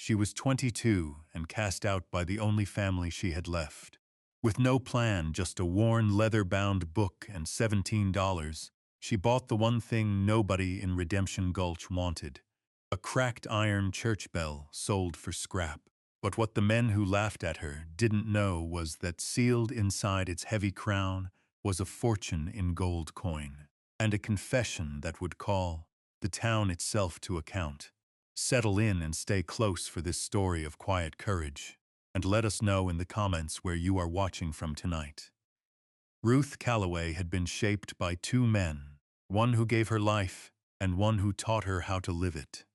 She was 22 and cast out by the only family she had left. With no plan, just a worn leather-bound book and $17, she bought the one thing nobody in Redemption Gulch wanted: a cracked iron church bell sold for scrap. But what the men who laughed at her didn't know was that sealed inside its heavy crown was a fortune in gold coin, and a confession that would call the town itself to account. Settle in and stay close for this story of quiet courage, and let us know in the comments where you are watching from tonight. Ruth Calloway had been shaped by two men, one who gave her life and one who taught her how to live it.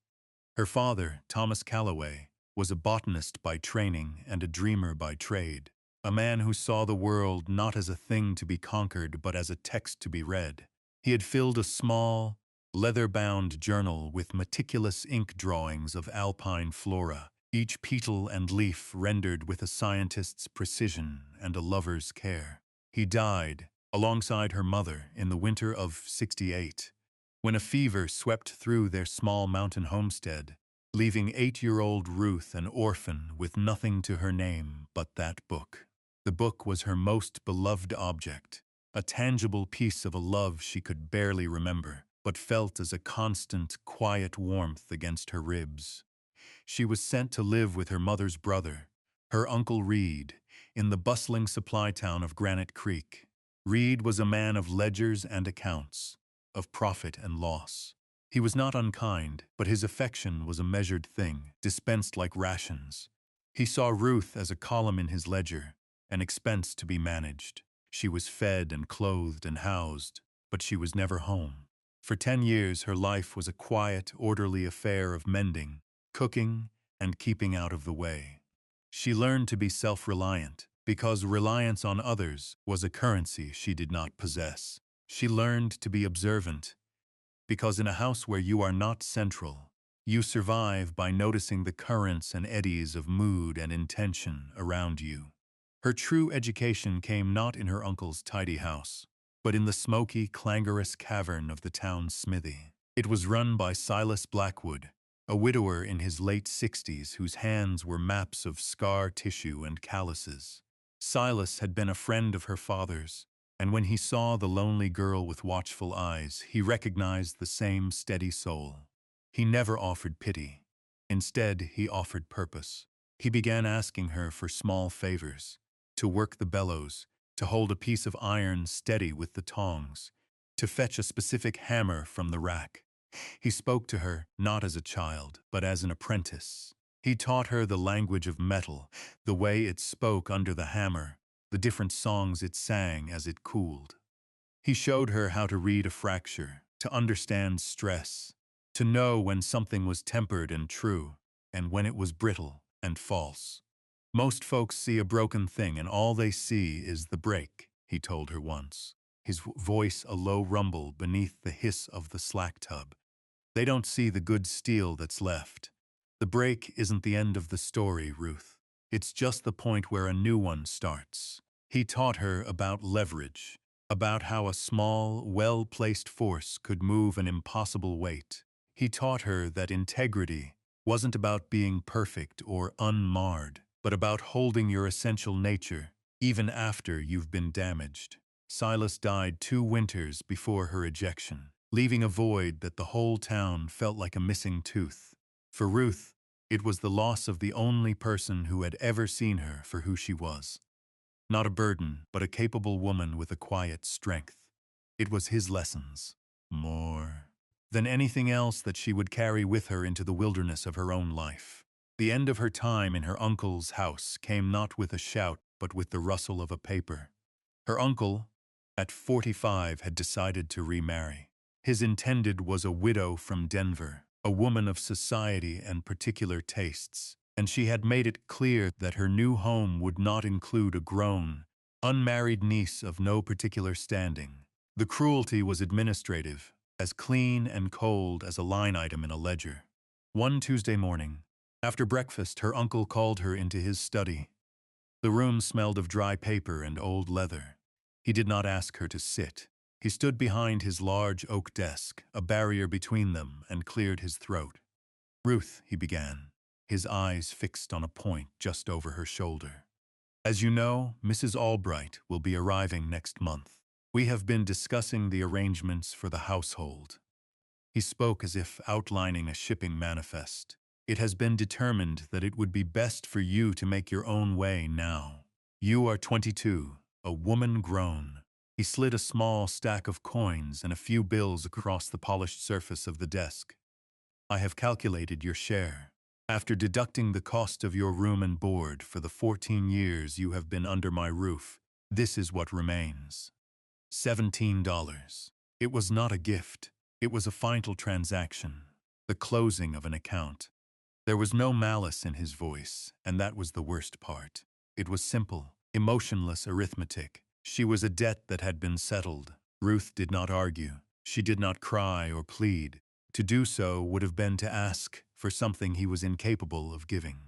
Her father, Thomas Calloway, was a botanist by training and a dreamer by trade, a man who saw the world not as a thing to be conquered but as a text to be read. He had filled a small, leather-bound journal with meticulous ink drawings of alpine flora, each petal and leaf rendered with a scientist's precision and a lover's care. He died, alongside her mother, in the winter of '68, when a fever swept through their small mountain homestead, leaving 8-year-old Ruth an orphan with nothing to her name but that book. The book was her most beloved object, a tangible piece of a love she could barely remember, but felt as a constant, quiet warmth against her ribs. She was sent to live with her mother's brother, her Uncle Reed, in the bustling supply town of Granite Creek. Reed was a man of ledgers and accounts, of profit and loss. He was not unkind, but his affection was a measured thing, dispensed like rations. He saw Ruth as a column in his ledger, an expense to be managed. She was fed and clothed and housed, but she was never home. For 10 years, her life was a quiet, orderly affair of mending, cooking, and keeping out of the way. She learned to be self-reliant, because reliance on others was a currency she did not possess. She learned to be observant, because in a house where you are not central, you survive by noticing the currents and eddies of mood and intention around you. Her true education came not in her uncle's tidy house, but in the smoky, clangorous cavern of the town's smithy. It was run by Silas Blackwood, a widower in his late 60s whose hands were maps of scar tissue and calluses. Silas had been a friend of her father's, and when he saw the lonely girl with watchful eyes, he recognized the same steady soul. He never offered pity. Instead, he offered purpose. He began asking her for small favors: to work the bellows, to hold a piece of iron steady with the tongs, to fetch a specific hammer from the rack. He spoke to her not as a child, but as an apprentice. He taught her the language of metal, the way it spoke under the hammer, the different songs it sang as it cooled. He showed her how to read a fracture, to understand stress, to know when something was tempered and true, and when it was brittle and false. Most folks see a broken thing and all they see is the break, he told her once, his voice a low rumble beneath the hiss of the slack tub. They don't see the good steel that's left. The break isn't the end of the story, Ruth. It's just the point where a new one starts. He taught her about leverage, about how a small, well-placed force could move an impossible weight. He taught her that integrity wasn't about being perfect or unmarred, but about holding your essential nature even after you've been damaged. Silas died 2 winters before her ejection, leaving a void that the whole town felt like a missing tooth. For Ruth, it was the loss of the only person who had ever seen her for who she was. Not a burden, but a capable woman with a quiet strength. It was his lessons, more than anything else, that she would carry with her into the wilderness of her own life. The end of her time in her uncle's house came not with a shout, but with the rustle of a paper. Her uncle, at 45, had decided to remarry. His intended was a widow from Denver, a woman of society and particular tastes, and she had made it clear that her new home would not include a grown, unmarried niece of no particular standing. The cruelty was administrative, as clean and cold as a line item in a ledger. One Tuesday morning, after breakfast, her uncle called her into his study. The room smelled of dry paper and old leather. He did not ask her to sit. He stood behind his large oak desk, a barrier between them, and cleared his throat. "Ruth," he began, his eyes fixed on a point just over her shoulder. As you know, Mrs. Albright will be arriving next month. We have been discussing the arrangements for the household. He spoke as if outlining a shipping manifest. It has been determined that it would be best for you to make your own way now. You are 22, a woman grown. He slid a small stack of coins and a few bills across the polished surface of the desk. I have calculated your share. After deducting the cost of your room and board for the 14 years you have been under my roof, this is what remains. $17. It was not a gift. It was a final transaction, the closing of an account. There was no malice in his voice, and that was the worst part. It was simple, emotionless arithmetic. She was a debt that had been settled. Ruth did not argue. She did not cry or plead. To do so would have been to ask for something he was incapable of giving.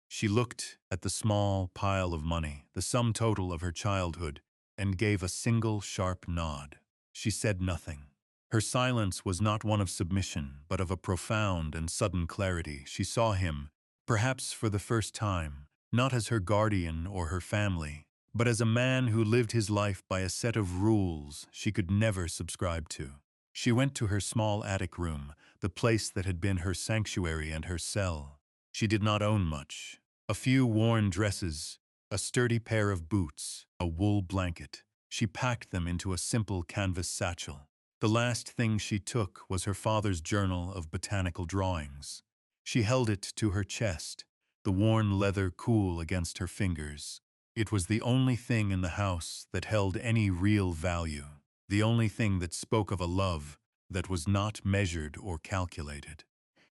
She looked at the small pile of money, the sum total of her childhood, and gave a single sharp nod. She said nothing. Her silence was not one of submission, but of a profound and sudden clarity. She saw him, perhaps for the first time, not as her guardian or her family, but as a man who lived his life by a set of rules she could never subscribe to. She went to her small attic room, the place that had been her sanctuary and her cell. She did not own much. A few worn dresses, a sturdy pair of boots, a wool blanket. She packed them into a simple canvas satchel. The last thing she took was her father's journal of botanical drawings. She held it to her chest, the worn leather cool against her fingers. It was the only thing in the house that held any real value, the only thing that spoke of a love that was not measured or calculated.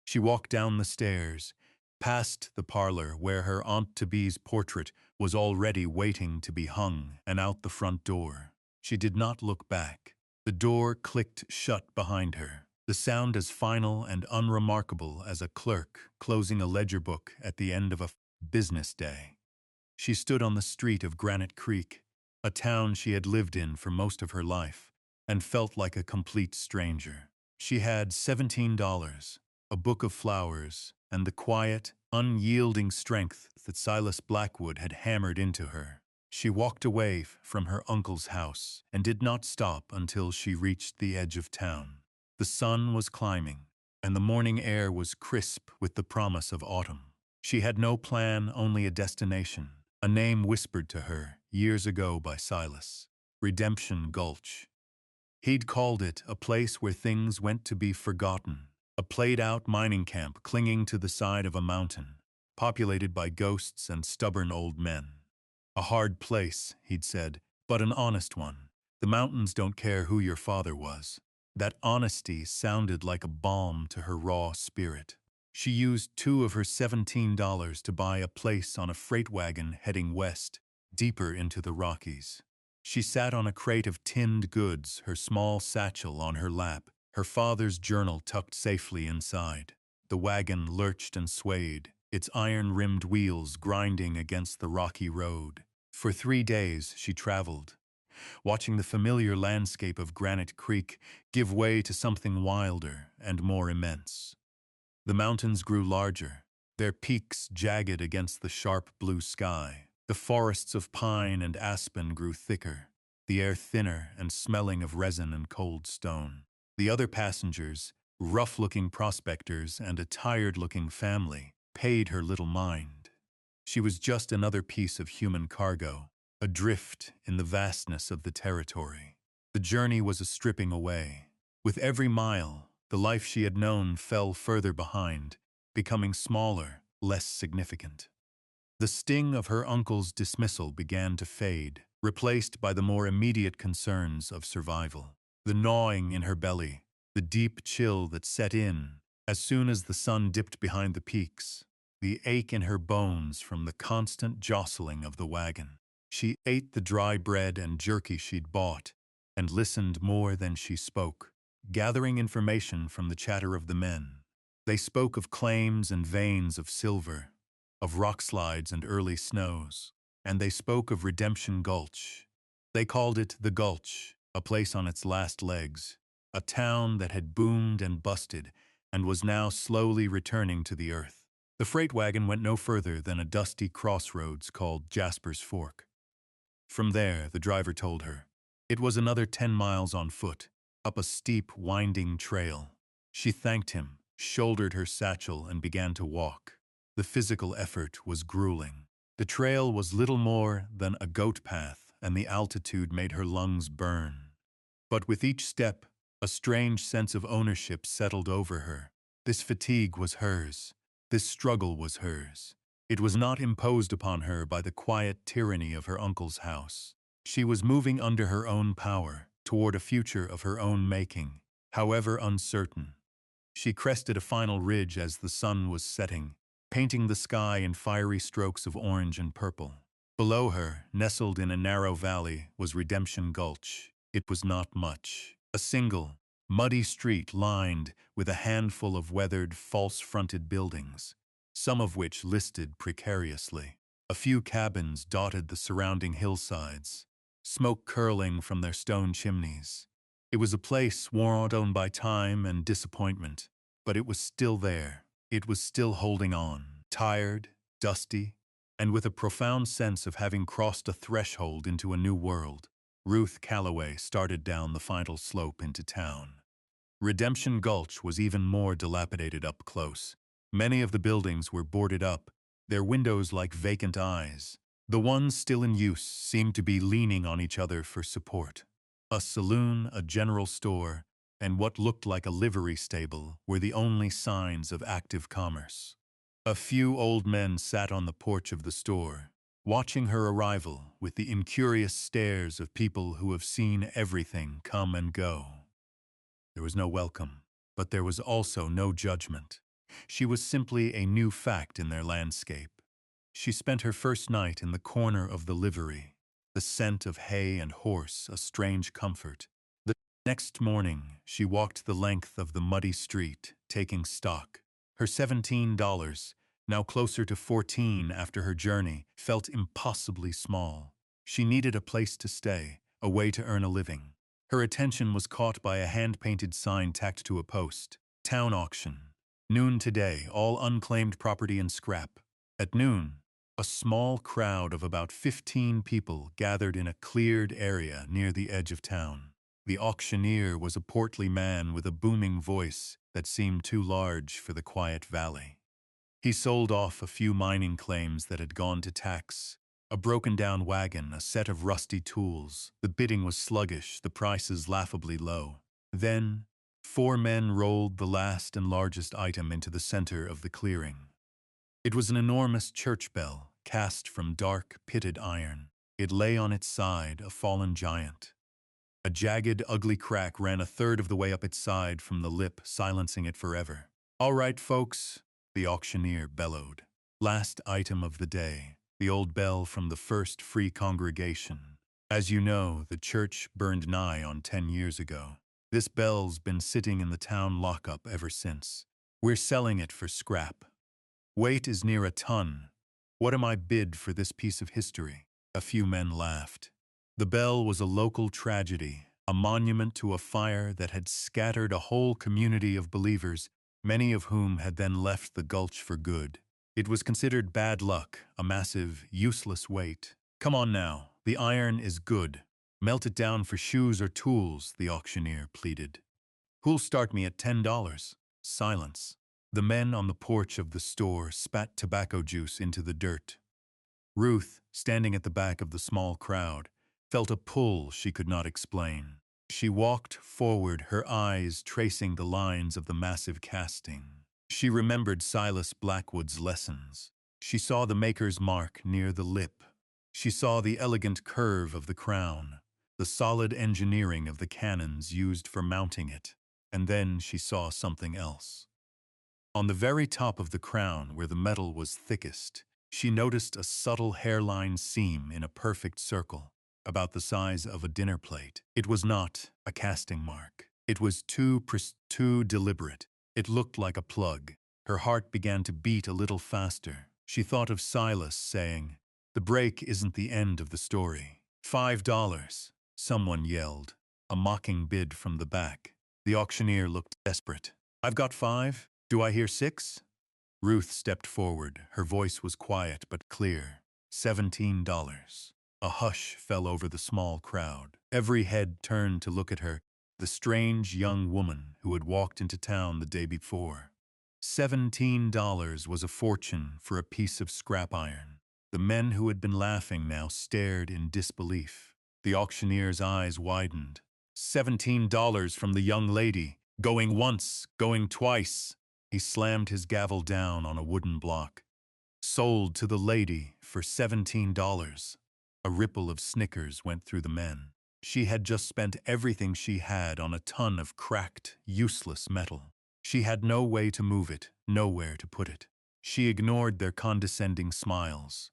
She walked down the stairs, past the parlor where her aunt-to-be's portrait was already waiting to be hung, and out the front door. She did not look back. The door clicked shut behind her, the sound as final and unremarkable as a clerk closing a ledger book at the end of a business day. She stood on the street of Granite Creek, a town she had lived in for most of her life, and felt like a complete stranger. She had $17, a book of flowers, and the quiet, unyielding strength that Silas Blackwood had hammered into her. She walked away from her uncle's house and did not stop until she reached the edge of town. The sun was climbing, and the morning air was crisp with the promise of autumn. She had no plan, only a destination, a name whispered to her years ago by Silas: Redemption Gulch. He'd called it a place where things went to be forgotten, a played-out mining camp clinging to the side of a mountain, populated by ghosts and stubborn old men. A hard place, he'd said, but an honest one. The mountains don't care who your father was. That honesty sounded like a balm to her raw spirit. She used $2 of her $17 to buy a place on a freight wagon heading west, deeper into the Rockies. She sat on a crate of tinned goods, her small satchel on her lap, her father's journal tucked safely inside. The wagon lurched and swayed, its iron-rimmed wheels grinding against the rocky road. For 3 days she traveled, watching the familiar landscape of Granite Creek give way to something wilder and more immense. The mountains grew larger, their peaks jagged against the sharp blue sky. The forests of pine and aspen grew thicker, the air thinner and smelling of resin and cold stone. The other passengers, rough-looking prospectors and a tired-looking family, paid her little mind. She was just another piece of human cargo, adrift in the vastness of the territory. The journey was a stripping away. With every mile, the life she had known fell further behind, becoming smaller, less significant. The sting of her uncle's dismissal began to fade, replaced by the more immediate concerns of survival. The gnawing in her belly, the deep chill that set in as soon as the sun dipped behind the peaks, the ache in her bones from the constant jostling of the wagon. She ate the dry bread and jerky she'd bought and listened more than she spoke, gathering information from the chatter of the men. They spoke of claims and veins of silver, of rock slides and early snows, and they spoke of Redemption Gulch. They called it the Gulch, a place on its last legs, a town that had boomed and busted and was now slowly returning to the earth. The freight wagon went no further than a dusty crossroads called Jasper's Fork. From there, the driver told her, it was another 10 miles on foot, up a steep, winding trail. She thanked him, shouldered her satchel, and began to walk. The physical effort was grueling. The trail was little more than a goat path, and the altitude made her lungs burn. But with each step, a strange sense of ownership settled over her. This fatigue was hers. This struggle was hers. It was not imposed upon her by the quiet tyranny of her uncle's house. She was moving under her own power, toward a future of her own making, however uncertain. She crested a final ridge as the sun was setting, painting the sky in fiery strokes of orange and purple. Below her, nestled in a narrow valley, was Redemption Gulch. It was not much. A single, muddy street lined with a handful of weathered, false-fronted buildings, some of which listed precariously. A few cabins dotted the surrounding hillsides, smoke curling from their stone chimneys. It was a place worn by time and disappointment, but it was still there. It was still holding on, tired, dusty, and with a profound sense of having crossed a threshold into a new world. Ruth Calloway started down the final slope into town. Redemption Gulch was even more dilapidated up close. Many of the buildings were boarded up, their windows like vacant eyes. The ones still in use seemed to be leaning on each other for support. A saloon, a general store, and what looked like a livery stable were the only signs of active commerce. A few old men sat on the porch of the store, watching her arrival with the incurious stares of people who have seen everything come and go. There was no welcome, but there was also no judgment. She was simply a new fact in their landscape. She spent her first night in the corner of the livery, the scent of hay and horse a strange comfort. The next morning, she walked the length of the muddy street, taking stock. Her $17, now closer to 14 after her journey, felt impossibly small. She needed a place to stay, a way to earn a living. Her attention was caught by a hand-painted sign tacked to a post. Town auction. Noon today, all unclaimed property and scrap. At noon, a small crowd of about 15 people gathered in a cleared area near the edge of town. The auctioneer was a portly man with a booming voice that seemed too large for the quiet valley. He sold off a few mining claims that had gone to tax. A broken-down wagon, a set of rusty tools. The bidding was sluggish, the prices laughably low. Then, 4 men rolled the last and largest item into the center of the clearing. It was an enormous church bell, cast from dark, pitted iron. It lay on its side, a fallen giant. A jagged, ugly crack ran a third of the way up its side from the lip, silencing it forever. "All right, folks," the auctioneer bellowed. "Last item of the day. The old bell from the first free congregation. As you know, the church burned nigh on 10 years ago. This bell's been sitting in the town lockup ever since. We're selling it for scrap. Weight is near a ton. What am I bid for this piece of history?" A few men laughed. The bell was a local tragedy, a monument to a fire that had scattered a whole community of believers, many of whom had then left the gulch for good. It was considered bad luck, a massive, useless weight. "Come on now, the iron is good. Melt it down for shoes or tools," the auctioneer pleaded. "Who'll start me at $10? Silence. The men on the porch of the store spat tobacco juice into the dirt. Ruth, standing at the back of the small crowd, felt a pull she could not explain. She walked forward, her eyes tracing the lines of the massive casting. She remembered Silas Blackwood's lessons. She saw the maker's mark near the lip. She saw the elegant curve of the crown, the solid engineering of the cannons used for mounting it, and then she saw something else. On the very top of the crown, where the metal was thickest, she noticed a subtle hairline seam in a perfect circle, about the size of a dinner plate. It was not a casting mark. It was too deliberate. It looked like a plug. Her heart began to beat a little faster. She thought of Silas saying, "The break isn't the end of the story." $5, someone yelled, a mocking bid from the back. The auctioneer looked desperate. "I've got 5. Do I hear 6? Ruth stepped forward. Her voice was quiet but clear. $17. A hush fell over the small crowd. Every head turned to look at her, the strange young woman who had walked into town the day before. $17 was a fortune for a piece of scrap iron. The men who had been laughing now stared in disbelief. The auctioneer's eyes widened. $17 from the young lady. Going once, going twice. He slammed his gavel down on a wooden block. Sold to the lady for $17. A ripple of snickers went through the men. She had just spent everything she had on a ton of cracked, useless metal. She had no way to move it, nowhere to put it. She ignored their condescending smiles.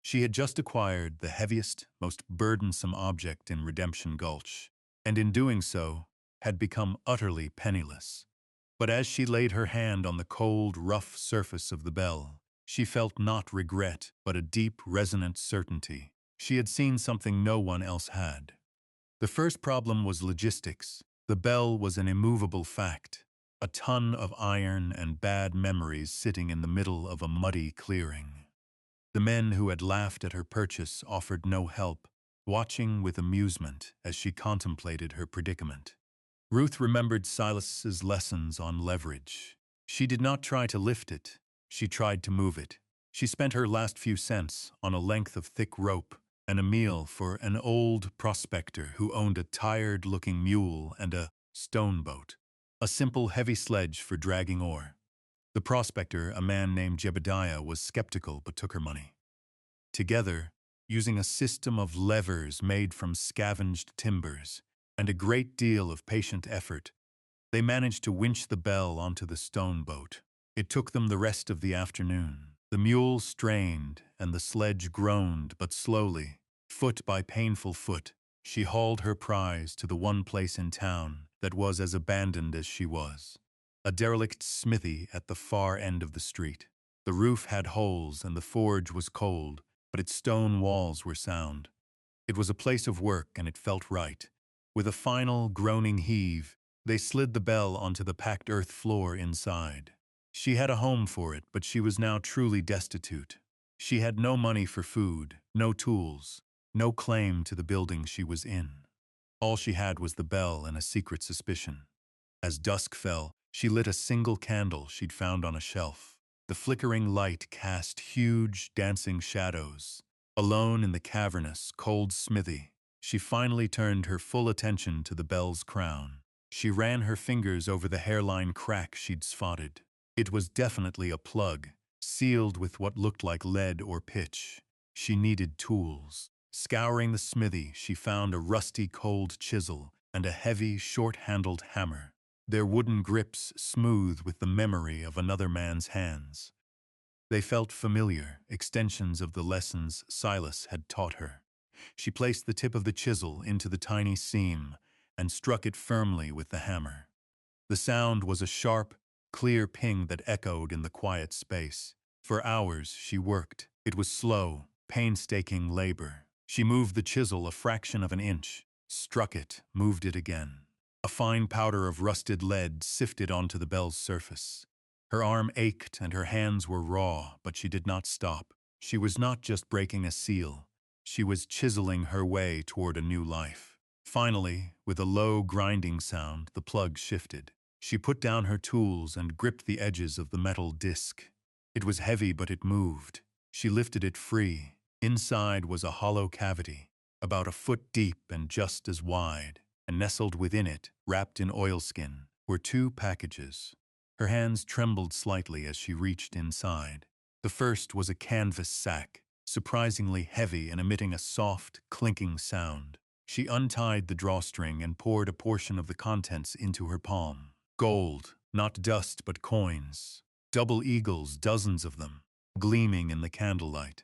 She had just acquired the heaviest, most burdensome object in Redemption Gulch, and in doing so, had become utterly penniless. But as she laid her hand on the cold, rough surface of the bell, she felt not regret, but a deep, resonant certainty. She had seen something no one else had. The first problem was logistics. The bell was an immovable fact, a ton of iron and bad memories sitting in the middle of a muddy clearing. The men who had laughed at her purchase offered no help, watching with amusement as she contemplated her predicament. Ruth remembered Silas's lessons on leverage. She did not try to lift it, she tried to move it. She spent her last few cents on a length of thick rope and a meal for an old prospector who owned a tired-looking mule and a stone boat, a simple heavy sledge for dragging ore. The prospector, a man named Jebediah, was skeptical but took her money. Together, using a system of levers made from scavenged timbers and a great deal of patient effort, they managed to winch the bell onto the stone boat. It took them the rest of the afternoon. The mule strained and the sledge groaned, but slowly, foot by painful foot, she hauled her prize to the one place in town that was as abandoned as she was. A derelict smithy at the far end of the street. The roof had holes and the forge was cold, but its stone walls were sound. It was a place of work and it felt right. With a final, groaning heave, they slid the bell onto the packed earth floor inside. She had a home for it, but she was now truly destitute. She had no money for food, no tools, no claim to the building she was in. All she had was the bell and a secret suspicion. As dusk fell, she lit a single candle she'd found on a shelf. The flickering light cast huge, dancing shadows. Alone in the cavernous, cold smithy, she finally turned her full attention to the bell's crown. She ran her fingers over the hairline crack she'd spotted. It was definitely a plug, sealed with what looked like lead or pitch. She needed tools. Scouring the smithy, she found a rusty cold chisel and a heavy, short-handled hammer, their wooden grips smooth with the memory of another man's hands. They felt familiar, extensions of the lessons Silas had taught her. She placed the tip of the chisel into the tiny seam and struck it firmly with the hammer. The sound was a sharp, clear ping that echoed in the quiet space. For hours she worked. It was slow, painstaking labor. She moved the chisel a fraction of an inch, struck it, moved it again. A fine powder of rusted lead sifted onto the bell's surface. Her arm ached and her hands were raw, but she did not stop. She was not just breaking a seal. She was chiseling her way toward a new life. Finally, with a low grinding sound, the plug shifted. She put down her tools and gripped the edges of the metal disc. It was heavy, but it moved. She lifted it free. Inside was a hollow cavity, about a foot deep and just as wide, and nestled within it, wrapped in oilskin, were two packages. Her hands trembled slightly as she reached inside. The first was a canvas sack, surprisingly heavy and emitting a soft, clinking sound. She untied the drawstring and poured a portion of the contents into her palm. Gold, not dust but coins. Double eagles, dozens of them, gleaming in the candlelight.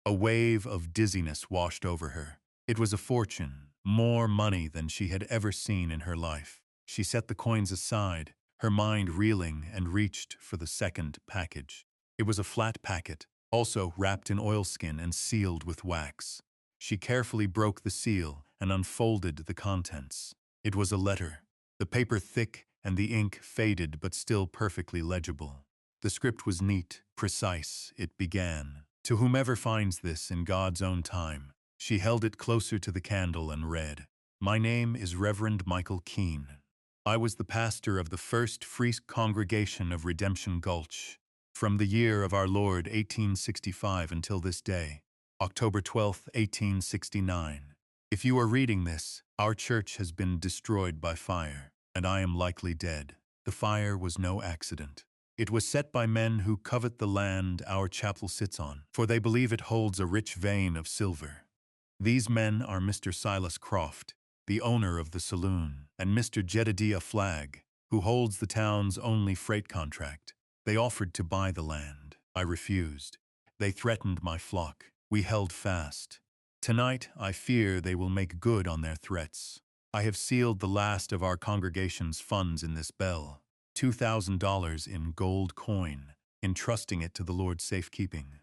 A wave of dizziness washed over her. It was a fortune, more money than she had ever seen in her life. She set the coins aside, her mind reeling, and reached for the second package. It was a flat packet, also wrapped in oilskin and sealed with wax. She carefully broke the seal and unfolded the contents. It was a letter, the paper thick and the ink faded but still perfectly legible. The script was neat, precise. It began, "To whomever finds this in God's own time." She held it closer to the candle and read, "My name is Reverend Michael Keene. I was the pastor of the First Free Congregation of Redemption Gulch from the year of our Lord 1865 until this day, October 12th, 1869. If you are reading this, our church has been destroyed by fire, and I am likely dead. The fire was no accident. It was set by men who covet the land our chapel sits on, for they believe it holds a rich vein of silver. These men are Mr. Silas Croft, the owner of the saloon, and Mr. Jedediah Flagg, who holds the town's only freight contract. They offered to buy the land. I refused. They threatened my flock. We held fast. Tonight, I fear they will make good on their threats. I have sealed the last of our congregation's funds in this bell, $2,000 in gold coin, entrusting it to the Lord's safekeeping.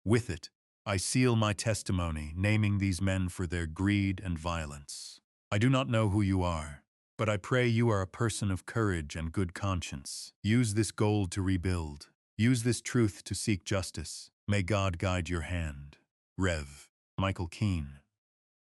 With it, I seal my testimony, naming these men for their greed and violence. I do not know who you are, but I pray you are a person of courage and good conscience. Use this gold to rebuild. Use this truth to seek justice. May God guide your hand. Rev. Michael Keene."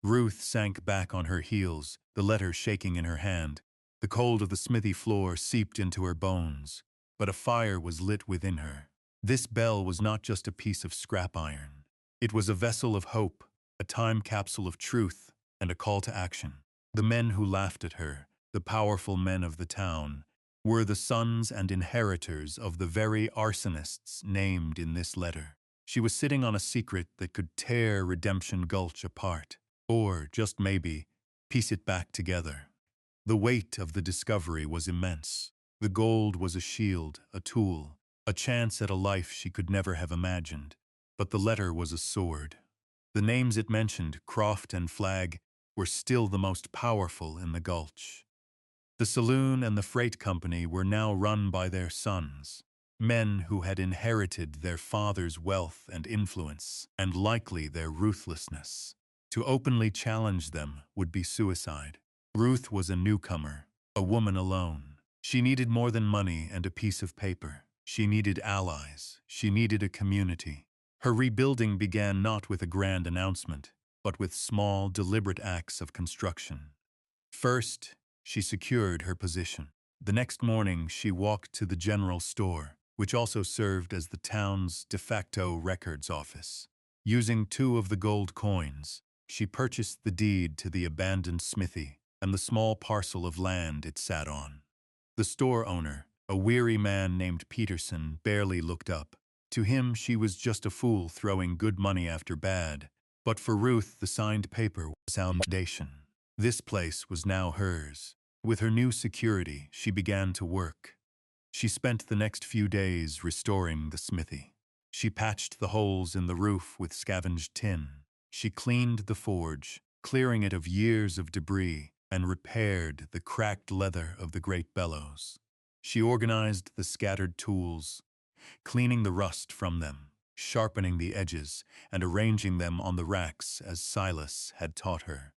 Ruth sank back on her heels, the letter shaking in her hand. The cold of the smithy floor seeped into her bones, but a fire was lit within her. This bell was not just a piece of scrap iron. It was a vessel of hope, a time capsule of truth, and a call to action. The men who laughed at her, the powerful men of the town, were the sons and inheritors of the very arsonists named in this letter. She was sitting on a secret that could tear Redemption Gulch apart, or, just maybe, piece it back together. The weight of the discovery was immense. The gold was a shield, a tool, a chance at a life she could never have imagined. But the letter was a sword. The names it mentioned, Croft and Flagg, were still the most powerful in the Gulch. The saloon and the freight company were now run by their sons, men who had inherited their father's wealth and influence, and likely their ruthlessness. To openly challenge them would be suicide. Ruth was a newcomer, a woman alone. She needed more than money and a piece of paper. She needed allies. She needed a community. Her rebuilding began not with a grand announcement, but with small, deliberate acts of construction. First, she secured her position. The next morning, she walked to the general store, which also served as the town's de facto records office. Using 2 of the gold coins, she purchased the deed to the abandoned smithy and the small parcel of land it sat on. The store owner, a weary man named Peterson, barely looked up. To him, she was just a fool throwing good money after bad. But for Ruth, the signed paper was foundation. This place was now hers. With her new security, she began to work. She spent the next few days restoring the smithy. She patched the holes in the roof with scavenged tin. She cleaned the forge, clearing it of years of debris, and repaired the cracked leather of the great bellows. She organized the scattered tools, cleaning the rust from them, sharpening the edges, and arranging them on the racks as Silas had taught her.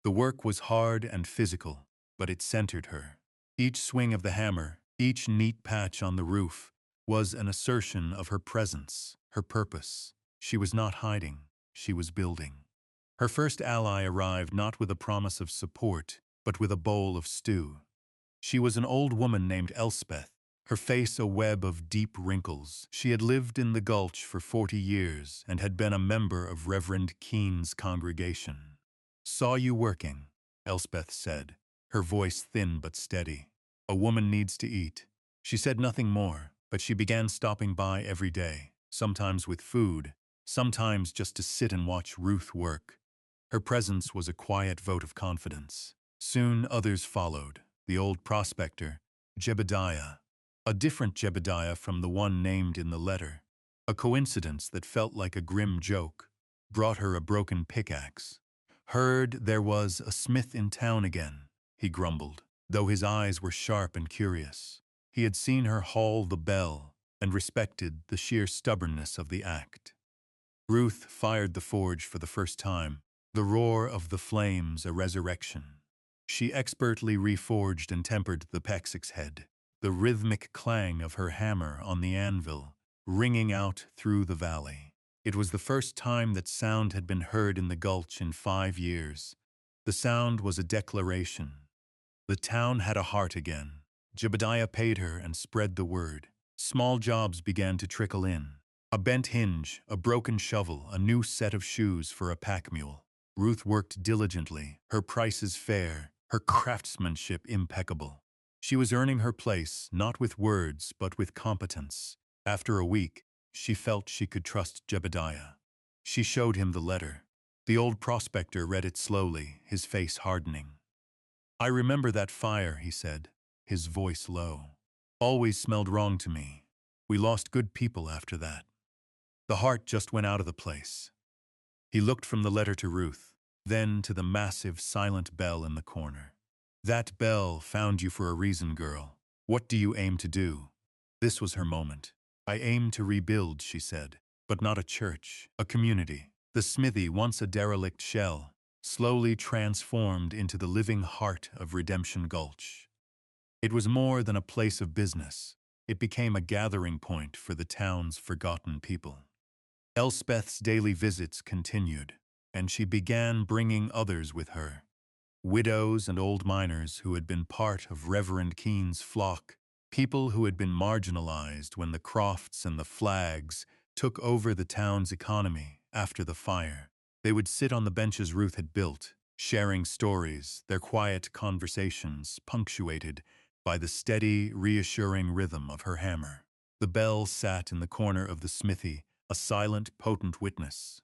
The work was hard and physical, but it centered her. Each swing of the hammer, each neat patch on the roof, was an assertion of her presence, her purpose. She was not hiding, she was building. Her first ally arrived not with a promise of support, but with a bowl of stew. She was an old woman named Elspeth, her face a web of deep wrinkles. She had lived in the Gulch for 40 years and had been a member of Reverend Keene's congregation. "Saw you working," Elspeth said, her voice thin but steady. "A woman needs to eat." She said nothing more, but she began stopping by every day, sometimes with food, sometimes just to sit and watch Ruth work. Her presence was a quiet vote of confidence. Soon others followed. The old prospector, Jebediah, a different Jebediah from the one named in the letter. A coincidence that felt like a grim joke brought her a broken pickaxe. "Heard there was a smith in town again," he grumbled, though his eyes were sharp and curious. He had seen her haul the bell and respected the sheer stubbornness of the act. Ruth fired the forge for the first time, the roar of the flames a resurrection. She expertly reforged and tempered the pexix head. the rhythmic clang of her hammer on the anvil ringing out through the valley. It was the first time that sound had been heard in the gulch in 5 years. The sound was a declaration. The town had a heart again. Jebediah paid her and spread the word. Small jobs began to trickle in. A bent hinge, a broken shovel, a new set of shoes for a pack mule. Ruth worked diligently, her prices fair, her craftsmanship impeccable. She was earning her place, not with words, but with competence. After a week, she felt she could trust Jebediah. She showed him the letter. The old prospector read it slowly, his face hardening. "I remember that fire," he said, his voice low. "Always smelled wrong to me. We lost good people after that. The heart just went out of the place." He looked from the letter to Ruth, then to the massive, silent bell in the corner. "That bell found you for a reason, girl. What do you aim to do?" This was her moment. "I aim to rebuild," she said, "but not a church, a community." The smithy, once a derelict shell, slowly transformed into the living heart of Redemption Gulch. It was more than a place of business. It became a gathering point for the town's forgotten people. Elspeth's daily visits continued, and she began bringing others with her. Widows and old miners who had been part of Reverend Keene's flock, people who had been marginalized when the Crofts and the Flaggs took over the town's economy after the fire. They would sit on the benches Ruth had built, sharing stories, their quiet conversations punctuated by the steady, reassuring rhythm of her hammer. The bell sat in the corner of the smithy, a silent, potent witness.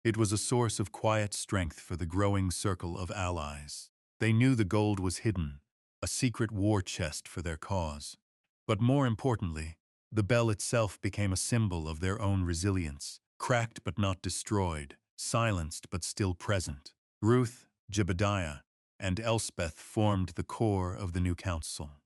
It was a source of quiet strength for the growing circle of allies. They knew the gold was hidden, a secret war chest for their cause. But more importantly, the bell itself became a symbol of their own resilience, cracked but not destroyed, silenced but still present. Ruth, Jebediah, and Elspeth formed the core of the new council.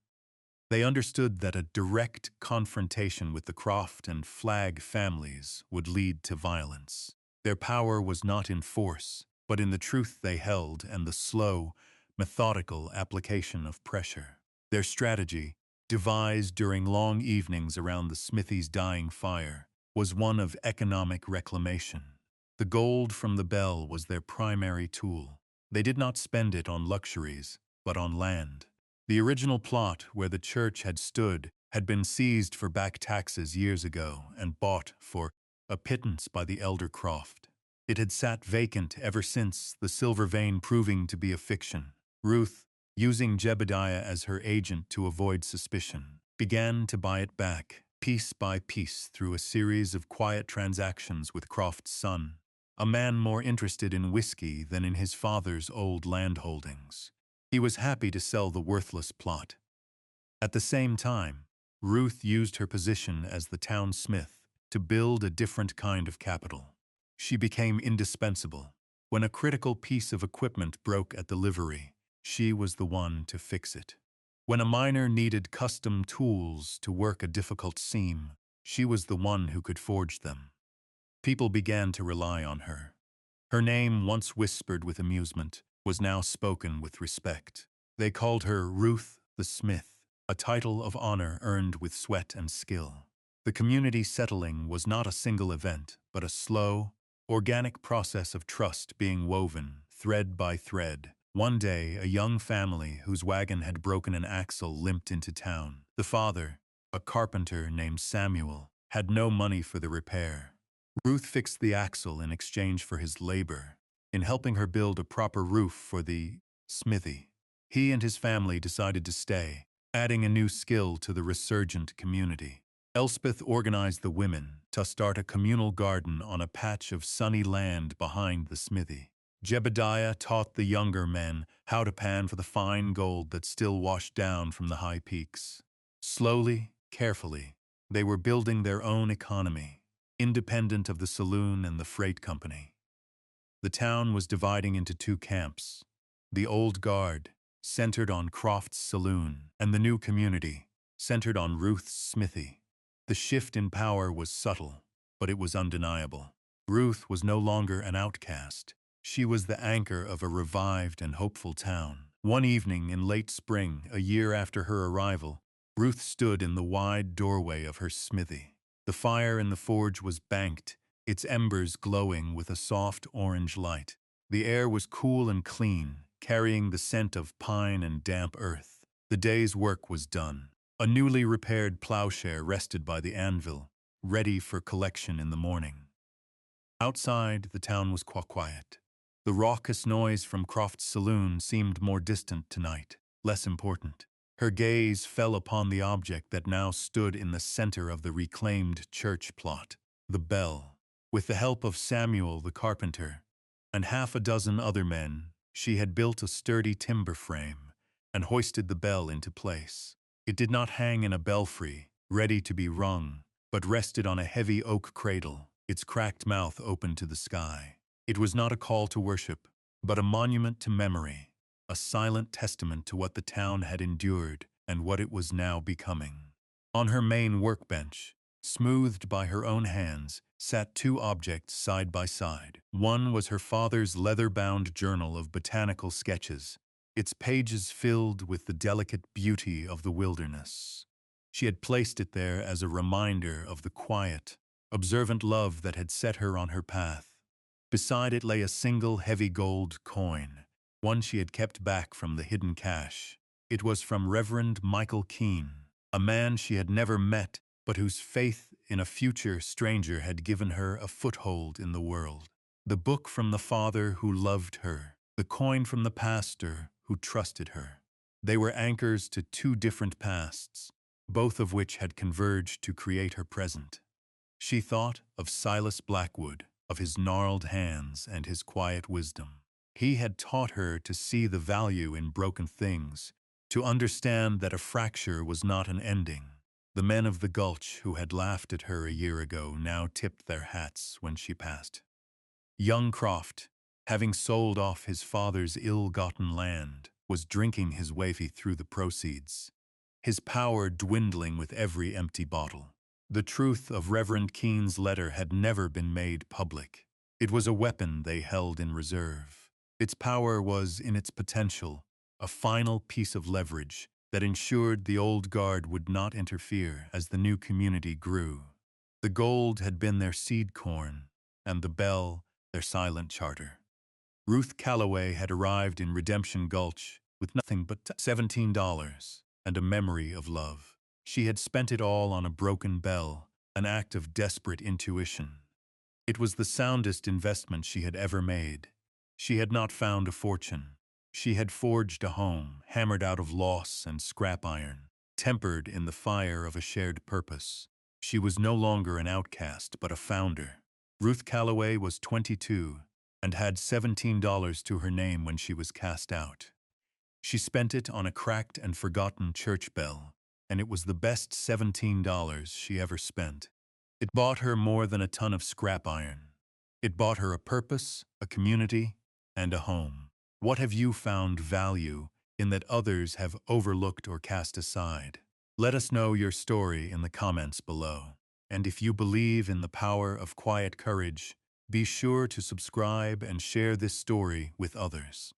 They understood that a direct confrontation with the Croft and Flagg families would lead to violence. Their power was not in force, but in the truth they held and the slow, methodical application of pressure. Their strategy, devised during long evenings around the smithy's dying fire, was one of economic reclamation. The gold from the bell was their primary tool. They did not spend it on luxuries, but on land. The original plot where the church had stood had been seized for back taxes years ago and bought for a pittance by the elder Croft. It had sat vacant ever since, the silver vein proving to be a fiction. Ruth, using Jebediah as her agent to avoid suspicion, began to buy it back, piece by piece, through a series of quiet transactions with Croft's son, a man more interested in whiskey than in his father's old land holdings. He was happy to sell the worthless plot. At the same time, Ruth used her position as the town smith to build a different kind of capital. She became indispensable. When a critical piece of equipment broke at the livery, she was the one to fix it. When a miner needed custom tools to work a difficult seam, she was the one who could forge them. People began to rely on her. Her name, once whispered with amusement, was now spoken with respect. They called her Ruth the Smith, a title of honor earned with sweat and skill. The community settling was not a single event, but a slow, organic process of trust being woven, thread by thread. One day, a young family whose wagon had broken an axle limped into town. The father, a carpenter named Samuel, had no money for the repair. Ruth fixed the axle in exchange for his labor, in helping her build a proper roof for the smithy. He and his family decided to stay, adding a new skill to the resurgent community. Elspeth organized the women to start a communal garden on a patch of sunny land behind the smithy. Jebediah taught the younger men how to pan for the fine gold that still washed down from the high peaks. Slowly, carefully, they were building their own economy, independent of the saloon and the freight company. The town was dividing into two camps: the old guard, centered on Croft's saloon, and the new community, centered on Ruth's smithy. The shift in power was subtle, but it was undeniable. Ruth was no longer an outcast. She was the anchor of a revived and hopeful town. One evening in late spring, a year after her arrival, Ruth stood in the wide doorway of her smithy. The fire in the forge was banked, its embers glowing with a soft orange light. The air was cool and clean, carrying the scent of pine and damp earth. The day's work was done. A newly repaired plowshare rested by the anvil, ready for collection in the morning. Outside, the town was quiet. The raucous noise from Croft's saloon seemed more distant tonight, less important. Her gaze fell upon the object that now stood in the center of the reclaimed church plot, the bell. With the help of Samuel the carpenter and half a dozen other men, she had built a sturdy timber frame and hoisted the bell into place. It did not hang in a belfry, ready to be rung, but rested on a heavy oak cradle, its cracked mouth open to the sky. It was not a call to worship, but a monument to memory, a silent testament to what the town had endured and what it was now becoming. On her main workbench, smoothed by her own hands, sat two objects side by side. One was her father's leather-bound journal of botanical sketches, its pages filled with the delicate beauty of the wilderness. She had placed it there as a reminder of the quiet, observant love that had set her on her path. Beside it lay a single heavy gold coin, one she had kept back from the hidden cache. It was from Reverend Michael Keene, a man she had never met, but whose faith in a future stranger had given her a foothold in the world. The book from the father who loved her, the coin from the pastor who trusted her. They were anchors to two different pasts, both of which had converged to create her present. She thought of Silas Blackwood, of his gnarled hands and his quiet wisdom. He had taught her to see the value in broken things, to understand that a fracture was not an ending. The men of the Gulch who had laughed at her a year ago now tipped their hats when she passed. Young Croft, having sold off his father's ill-gotten land, was drinking his way through the proceeds, his power dwindling with every empty bottle. The truth of Reverend Keene's letter had never been made public. It was a weapon they held in reserve. Its power was in its potential, a final piece of leverage that ensured the old guard would not interfere as the new community grew. The gold had been their seed corn, and the bell their silent charter. Ruth Calloway had arrived in Redemption Gulch with nothing but $17 and a memory of love. She had spent it all on a broken bell, an act of desperate intuition. It was the soundest investment she had ever made. She had not found a fortune. She had forged a home, hammered out of loss and scrap iron, tempered in the fire of a shared purpose. She was no longer an outcast, but a founder. Ruth Calloway was 22 and had $17 to her name when she was cast out. She spent it on a cracked and forgotten church bell, and it was the best $17 she ever spent. It bought her more than a ton of scrap iron. It bought her a purpose, a community, and a home. What have you found value in that others have overlooked or cast aside? Let us know your story in the comments below. And if you believe in the power of quiet courage, be sure to subscribe and share this story with others.